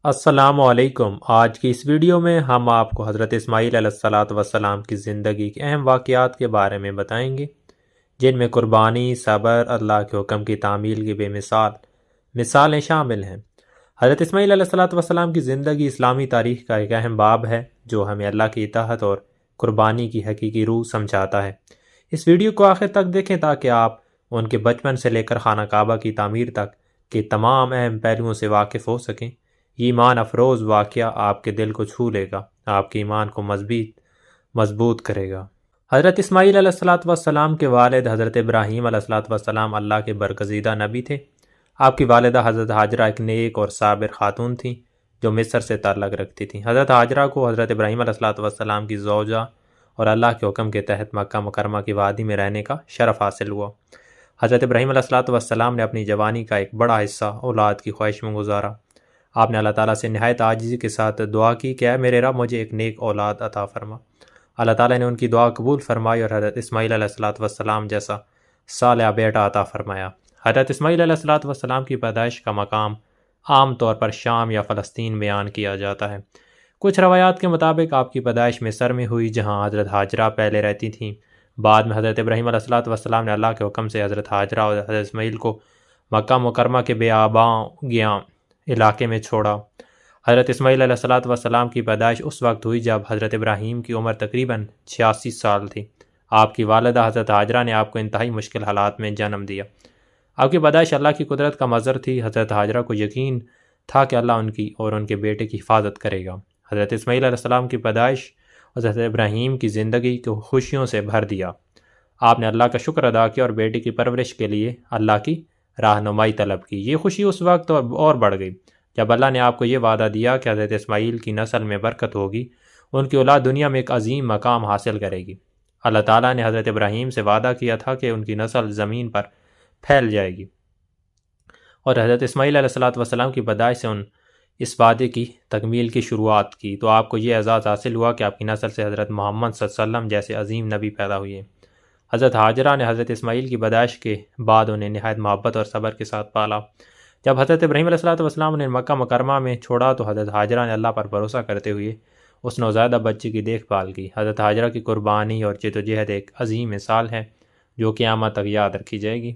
السلام علیکم۔ آج کی اس ویڈیو میں ہم آپ کو حضرت اسماعیل علیہ السلام کی زندگی کے اہم واقعات کے بارے میں بتائیں گے، جن میں قربانی، صبر، اللہ کے حکم کی تعمیل کی بے مثال مثالیں شامل ہیں۔ حضرت اسماعیل علیہ السلام کی زندگی اسلامی تاریخ کا ایک اہم باب ہے جو ہمیں اللہ کی اطاعت اور قربانی کی حقیقی روح سمجھاتا ہے۔ اس ویڈیو کو آخر تک دیکھیں تاکہ آپ ان کے بچپن سے لے کر خانہ کعبہ کی تعمیر تک کے تمام اہم پہلوؤں سے واقف ہو سکیں۔ یہ ایمان افروز واقعہ آپ کے دل کو چھو لے گا، آپ کے ایمان کو مضبوط کرے گا۔ حضرت اسماعیل علیہ السلام کے والد حضرت ابراہیم علیہ السلام اللہ کے برگزیدہ نبی تھے۔ آپ کی والدہ حضرت ہاجرہ ایک نیک اور صابر خاتون تھیں جو مصر سے تعلق رکھتی تھیں۔ حضرت ہاجرہ کو حضرت ابراہیم علیہ السلام کی زوجہ اور اللہ کے حکم کے تحت مکہ مکرمہ کی وادی میں رہنے کا شرف حاصل ہوا۔ حضرت ابراہیم علیہ السلام نے اپنی جوانی کا ایک بڑا حصہ اولاد کی خواہش میں گزارا۔ آپ نے اللہ تعالیٰ سے نہایت عاجزی کے ساتھ دعا کی کہ اے میرے رب مجھے ایک نیک اولاد عطا فرما۔ اللہ تعالیٰ نے ان کی دعا قبول فرمائی اور حضرت اسماعیل علیہ السلام جیسا صالح بیٹا عطا فرمایا۔ حضرت اسماعیل علیہ السلام کی پیدائش کا مقام عام طور پر شام یا فلسطین بیان کیا جاتا ہے۔ کچھ روایات کے مطابق آپ کی پیدائش مصر میں ہوئی، جہاں حضرت ہاجرہ پہلے رہتی تھیں۔ بعد میں حضرت ابراہیم علیہ السلام نے اللہ کے حکم سے حضرت ہاجرہ اور حضرت اسماعیل کو مکہ مکرمہ کے بے آباء گیاں علاقے میں چھوڑا۔ حضرت اسماعیل علیہ السلام کی پیدائش اس وقت ہوئی جب حضرت ابراہیم کی عمر تقریباً 86 سال تھی۔ آپ کی والدہ حضرت ہاجرہ نے آپ کو انتہائی مشکل حالات میں جنم دیا۔ آپ کی پیدائش اللہ کی قدرت کا مظہر تھی۔ حضرت ہاجرہ کو یقین تھا کہ اللہ ان کی اور ان کے بیٹے کی حفاظت کرے گا۔ حضرت اسماعیل علیہ السلام کی پیدائش حضرت ابراہیم کی زندگی کو خوشیوں سے بھر دیا۔ آپ نے اللہ کا شکر ادا کیا اور بیٹے کی پرورش کے لیے اللہ کی رہنمائی طلب کی۔ یہ خوشی اس وقت اور بڑھ گئی جب اللہ نے آپ کو یہ وعدہ دیا کہ حضرت اسماعیل کی نسل میں برکت ہوگی، ان کی اولاد دنیا میں ایک عظیم مقام حاصل کرے گی۔ اللہ تعالیٰ نے حضرت ابراہیم سے وعدہ کیا تھا کہ ان کی نسل زمین پر پھیل جائے گی، اور حضرت اسماعیل علیہ السلام کی پیدائش سے اس وعدے کی تکمیل کی شروعات کی تو آپ کو یہ اعزاز حاصل ہوا کہ آپ کی نسل سے حضرت محمد صلی اللہ علیہ وسلم جیسے عظیم نبی پیدا ہوئے۔ حضرت ہاجرہ نے حضرت اسماعیل کی پیدائش کے بعد انہیں نہایت محبت اور صبر کے ساتھ پالا۔ جب حضرت ابراہیم علیہ السلام نے مکہ مکرمہ میں چھوڑا تو حضرت ہاجرہ نے اللہ پر بھروسہ کرتے ہوئے اس نوزائیدہ بچے کی دیکھ بھال کی۔ حضرت ہاجرہ کی قربانی اور جد و جہد ایک عظیم مثال ہے جو قیامت تک یاد رکھی جائے گی۔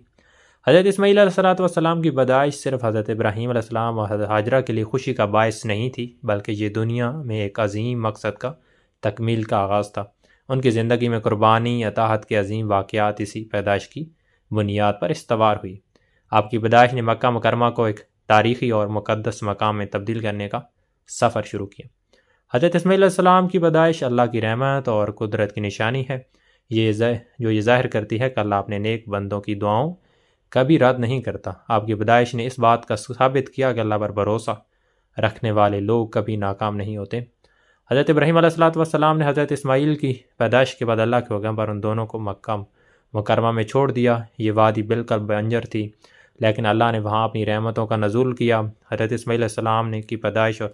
حضرت اسماعیل علیہ السلام کی پیدائش صرف حضرت ابراہیم علیہ السلام اور حضرت ہاجرہ کے لیے خوشی کا باعث نہیں تھی، بلکہ یہ دنیا میں ایک عظیم مقصد کا تکمیل کا آغاز تھا۔ ان کی زندگی میں قربانی، اطاعت کے عظیم واقعات اسی پیدائش کی بنیاد پر استوار ہوئی۔ آپ کی پیدائش نے مکہ مکرمہ کو ایک تاریخی اور مقدس مقام میں تبدیل کرنے کا سفر شروع کیا۔ حضرت اسماعیل علیہ السلام کی پیدائش اللہ کی رحمت اور قدرت کی نشانی ہے، یہ ظاہر کرتی ہے کہ اللہ اپنے نیک بندوں کی دعاؤں کبھی رد نہیں کرتا۔ آپ کی پیدائش نے اس بات کا ثابت کیا کہ اللہ پر بھروسہ رکھنے والے لوگ کبھی ناکام نہیں ہوتے۔ حضرت ابراہیم علیہ السلام نے حضرت اسماعیل کی پیدائش کے بعد اللہ کے حکم پر ان دونوں کو مکہ مکرمہ میں چھوڑ دیا۔ یہ وادی بالکل بنجر تھی، لیکن اللہ نے وہاں اپنی رحمتوں کا نزول کیا۔ حضرت اسماعیل علیہ السلام نے کی پیدائش اور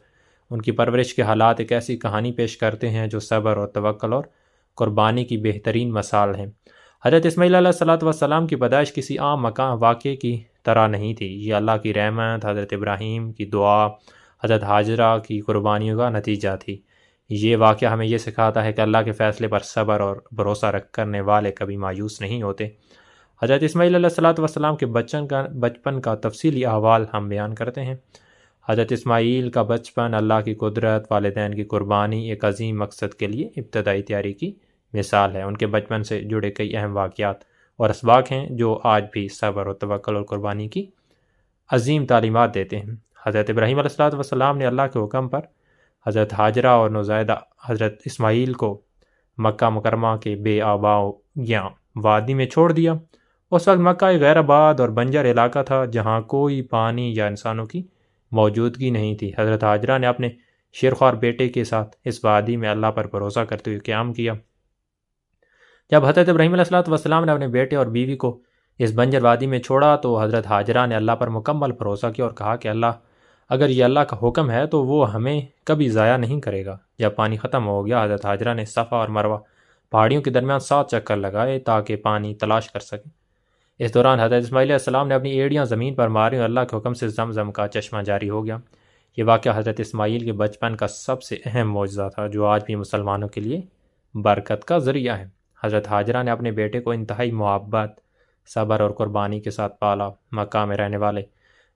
ان کی پرورش کے حالات ایک ایسی کہانی پیش کرتے ہیں جو صبر اور توکل اور قربانی کی بہترین مثال ہیں۔ حضرت اسماعیل علیہ السلام کی پیدائش کسی عام واقعے کی طرح نہیں تھی، یہ اللہ کی رحمت، حضرت ابراہیم کی دعا، حضرت ہاجرہ کی قربانیوں کا نتیجہ تھی۔ یہ واقعہ ہمیں یہ سکھاتا ہے کہ اللہ کے فیصلے پر صبر اور بھروسہ رکھ کرنے والے کبھی مایوس نہیں ہوتے۔ حضرت اسماعیل علیہ السلام کے بچپن کا تفصیلی احوال ہم بیان کرتے ہیں۔ حضرت اسماعیل کا بچپن اللہ کی قدرت، والدین کی قربانی، ایک عظیم مقصد کے لیے ابتدائی تیاری کی مثال ہے۔ ان کے بچپن سے جڑے کئی اہم واقعات اور اسباق ہیں جو آج بھی صبر اور توکل اور قربانی کی عظیم تعلیمات دیتے ہیں۔ حضرت ابراہیم علیہ السلام نے اللہ کے حکم پر حضرت ہاجرہ اور نوزائیدہ حضرت اسماعیل کو مکہ مکرمہ کے بے آباء گیاں وادی میں چھوڑ دیا۔ اس وقت مکہ ایک غیر آباد اور بنجر علاقہ تھا جہاں کوئی پانی یا انسانوں کی موجودگی نہیں تھی۔ حضرت ہاجرہ نے اپنے شیرخوار بیٹے کے ساتھ اس وادی میں اللہ پر بھروسہ کرتے ہوئے قیام کیا۔ جب حضرت ابراہیم علیہ السلام نے اپنے بیٹے اور بیوی کو اس بنجر وادی میں چھوڑا تو حضرت ہاجرہ نے اللہ پر مکمل بھروسہ کیا اور کہا کہ اگر یہ اللہ کا حکم ہے تو وہ ہمیں کبھی ضائع نہیں کرے گا۔ جب پانی ختم ہو گیا، حضرت ہاجرہ نے صفا اور مروہ پہاڑیوں کے درمیان 7 چکر لگائے تاکہ پانی تلاش کر سکیں۔ اس دوران حضرت اسماعیل علیہ السلام نے اپنی ایڑیاں زمین پر ماری اور اللہ کے حکم سے زمزم کا چشمہ جاری ہو گیا۔ یہ واقعہ حضرت اسماعیل کے بچپن کا سب سے اہم معجزہ تھا جو آج بھی مسلمانوں کے لیے برکت کا ذریعہ ہے۔ حضرت ہاجرہ نے اپنے بیٹے کو انتہائی محبت، صبر اور قربانی کے ساتھ پالا۔ مکہ میں رہنے والے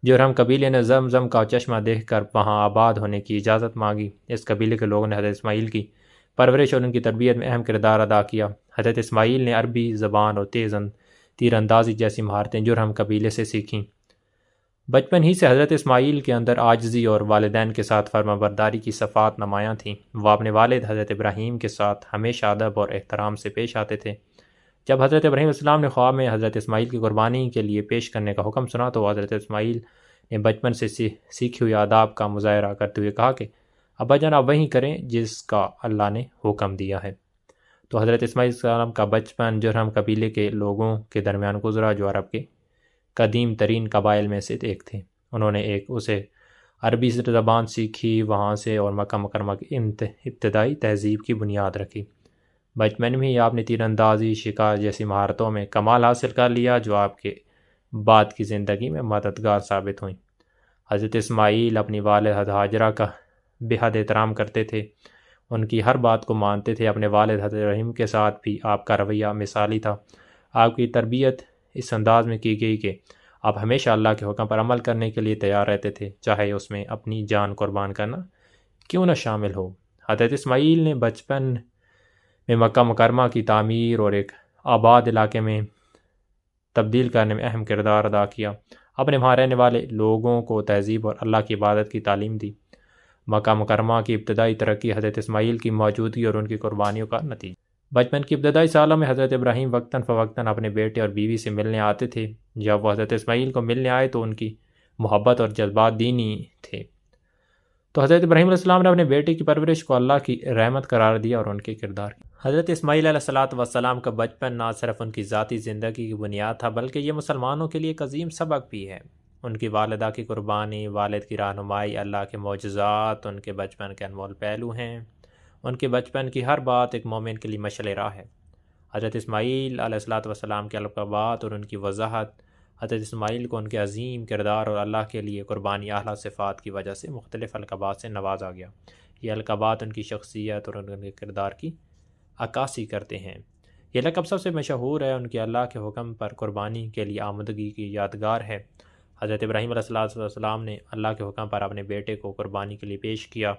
جرہم قبیلے نے زمزم کا چشمہ دیکھ کر وہاں آباد ہونے کی اجازت مانگی۔ اس قبیلے کے لوگوں نے حضرت اسماعیل کی پرورش اور ان کی تربیت میں اہم کردار ادا کیا۔ حضرت اسماعیل نے عربی زبان اور تیر اندازی جیسی مہارتیں جرہم قبیلے سے سیکھیں۔ بچپن ہی سے حضرت اسماعیل کے اندر عاجزی اور والدین کے ساتھ فرما برداری کی صفات نمایاں تھیں۔ وہ اپنے والد حضرت ابراہیم کے ساتھ ہمیشہ ادب اور احترام سے پیش آتے تھے۔ جب حضرت ابراہیم علیہ السلام نے خواب میں حضرت اسماعیل کی قربانی کے لیے پیش کرنے کا حکم سنا تو حضرت اسماعیل نے بچپن سے سیکھی ہوئی آداب کا مظاہرہ کرتے ہوئے کہا کہ ابا جان آپ وہی کریں جس کا اللہ نے حکم دیا ہے۔ تو حضرت اسماعیل علیہ السلام کا بچپن جرہم قبیلے کے لوگوں کے درمیان گزرا جو عرب کے قدیم ترین قبائل میں سے ایک تھے۔ انہوں نے اسے عربی زبان سیکھی وہاں سے اور مکہ مکرمہ کی ابتدائی تہذیب کی بنیاد رکھی۔ بچپن میں ہی آپ نے تیر اندازی، شکار جیسی مہارتوں میں کمال حاصل کر لیا جو آپ کے بعد کی زندگی میں مددگار ثابت ہوئیں۔ حضرت اسماعیل اپنی والد حضرت ہاجرہ کا بے حد احترام کرتے تھے، ان کی ہر بات کو مانتے تھے۔ اپنے والد حضرت ابراہیم کے ساتھ بھی آپ کا رویہ مثالی تھا۔ آپ کی تربیت اس انداز میں کی گئی کہ آپ ہمیشہ اللہ کے حکم پر عمل کرنے کے لیے تیار رہتے تھے، چاہے اس میں اپنی جان قربان کرنا کیوں نہ شامل ہو۔ حضرت اسماعیل نے بچپن میں مکہ مکرمہ کی تعمیر اور ایک آباد علاقے میں تبدیل کرنے میں اہم کردار ادا کیا۔ اپنے وہاں رہنے والے لوگوں کو تہذیب اور اللہ کی عبادت کی تعلیم دی۔ مکہ مکرمہ کی ابتدائی ترقی حضرت اسماعیل کی موجودگی اور ان کی قربانیوں کا نتیجہ۔ بچپن کی ابتدائی سالوں میں حضرت ابراہیم وقتاً فوقتاً اپنے بیٹے اور بیوی سے ملنے آتے تھے۔ جب وہ حضرت اسماعیل کو ملنے آئے تو ان کی محبت اور جذبات دینی تھے، تو حضرت ابراہیم علیہ السلام نے اپنے بیٹے کی پرورش کو اللہ کی رحمت قرار دیا اور ان کے کردار کی۔ حضرت اسماعیل علیہ السلام کا بچپن نہ صرف ان کی ذاتی زندگی کی بنیاد تھا بلکہ یہ مسلمانوں کے لیے ایک عظیم سبق بھی ہے۔ ان کی والدہ کی قربانی، والد کی رہنمائی، اللہ کے معجزات ان کے بچپن کے انمول پہلو ہیں۔ ان کے بچپن کی ہر بات ایک مومن کے لیے مشعل راہ ہے۔ حضرت اسماعیل علیہ السلام کے القابات اور ان کی وضاحت حضرت اسماعیل کو ان کے عظیم کردار اور اللہ کے لیے قربانی اعلیٰ صفات کی وجہ سے مختلف القابات سے نوازا گیا۔ یہ القابات ان کی شخصیت اور ان کے کردار کی عکاسی کرتے ہیں۔ یہ لقب سب سے مشہور ہے، ان کے اللہ کے حکم پر قربانی کے لیے آمدگی کی یادگار ہے۔ حضرت ابراہیم علیہ السلام نے اللہ کے حکم پر اپنے بیٹے کو قربانی کے لیے پیش کیا۔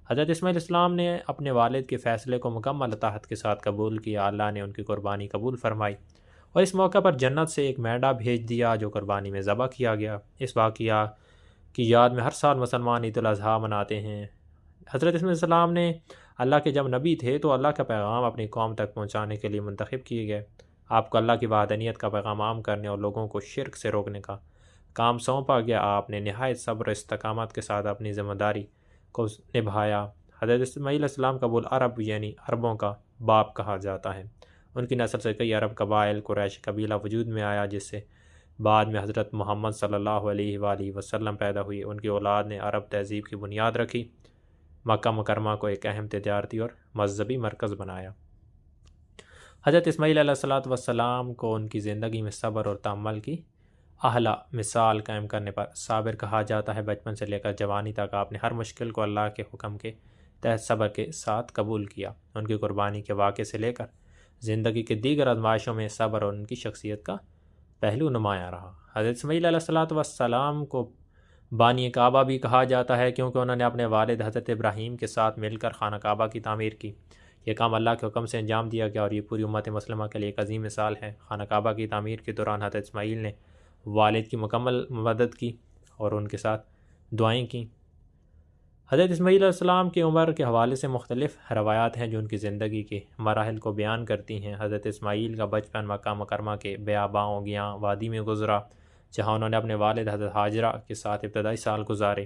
حضرت اسماعیل علیہ السلام نے اپنے والد کے فیصلے کو مکمل اطاعت کے ساتھ قبول کیا۔ اللہ نے ان کی قربانی قبول فرمائی اور اس موقع پر جنت سے ایک مینڈا بھیج دیا جو قربانی میں ذبح کیا گیا۔ اس واقعہ کی یاد میں ہر سال مسلمان عید الاضحیٰ مناتے ہیں۔ حضرت اسماعیل علیہ السلام نے اللہ کے جب نبی تھے تو اللہ کا پیغام اپنی قوم تک پہنچانے کے لیے منتخب کیے گئے۔ آپ کو اللہ کی وحدانیت کا پیغام عام کرنے اور لوگوں کو شرک سے روکنے کا کام سونپا گیا۔ آپ نے نہایت صبر و استقامت کے ساتھ اپنی ذمہ داری کو نبھایا۔ حضرت اسماعیل علیہ السلام کا بول عرب یعنی عربوں کا باپ کہا جاتا ہے۔ ان کی نسل سے کئی عرب قبائل قریش قبیلہ وجود میں آیا جس سے بعد میں حضرت محمد صلی اللہ علیہ وآلہ وسلم پیدا ہوئی۔ ان کی اولاد نے عرب تہذیب کی بنیاد رکھی، مکہ مکرمہ کو ایک اہم تجارتی اور مذہبی مرکز بنایا۔ حضرت اسماعیل علیہ السلام کو ان کی زندگی میں صبر اور تحمل کی اعلیٰ مثال قائم کرنے پر صابر کہا جاتا ہے۔ بچپن سے لے کر جوانی تک آپ نے ہر مشکل کو اللہ کے حکم کے تحت صبر کے ساتھ قبول کیا۔ ان کی قربانی کے واقعے سے لے کر زندگی کے دیگر آزمائشوں میں صبر اور ان کی شخصیت کا پہلو نمایاں رہا۔ حضرت اسماعیل علیہ السلام کو بانی کعبہ بھی کہا جاتا ہے کیونکہ انہوں نے اپنے والد حضرت ابراہیم کے ساتھ مل کر خانہ کعبہ کی تعمیر کی۔ یہ کام اللہ کے حکم سے انجام دیا گیا اور یہ پوری امت مسلمہ کے لیے ایک عظیم مثال ہے۔ خانہ کعبہ کی تعمیر کے دوران حضرت اسماعیل نے والد کی مکمل مدد کی اور ان کے ساتھ دعائیں کیں۔ حضرت اسماعیل علیہ السلام کی عمر کے حوالے سے مختلف روایات ہیں جو ان کی زندگی کے مراحل کو بیان کرتی ہیں۔ حضرت اسماعیل کا بچپن مکہ مکرمہ کے بیاباں گیاں وادی میں گزرا جہاں انہوں نے اپنے والد حضرت ہاجرہ کے ساتھ ابتدائی سال گزارے۔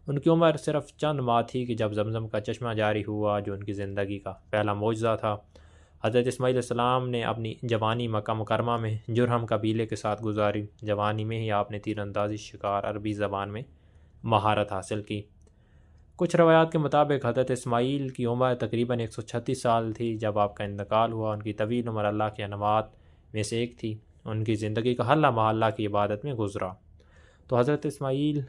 ان کی عمر صرف چند ماہ تھی کہ جب زمزم کا چشمہ جاری ہوا جو ان کی زندگی کا پہلا معجزہ تھا۔ حضرت اسماعیل علیہ السلام نے اپنی جوانی مکہ مکرمہ میں جرہم قبیلے کے ساتھ گزاری۔ جوانی میں ہی آپ نے تیر اندازی، شکار، عربی زبان میں مہارت حاصل کی۔ کچھ روایات کے مطابق حضرت اسماعیل کی عمر تقریباً 136 سال تھی جب آپ کا انتقال ہوا۔ ان کی طویل عمر اللہ کے انعامات میں سے ایک تھی۔ ان کی زندگی کا ہر لمحہ اللہ کی عبادت میں گزرا۔ تو حضرت اسماعیل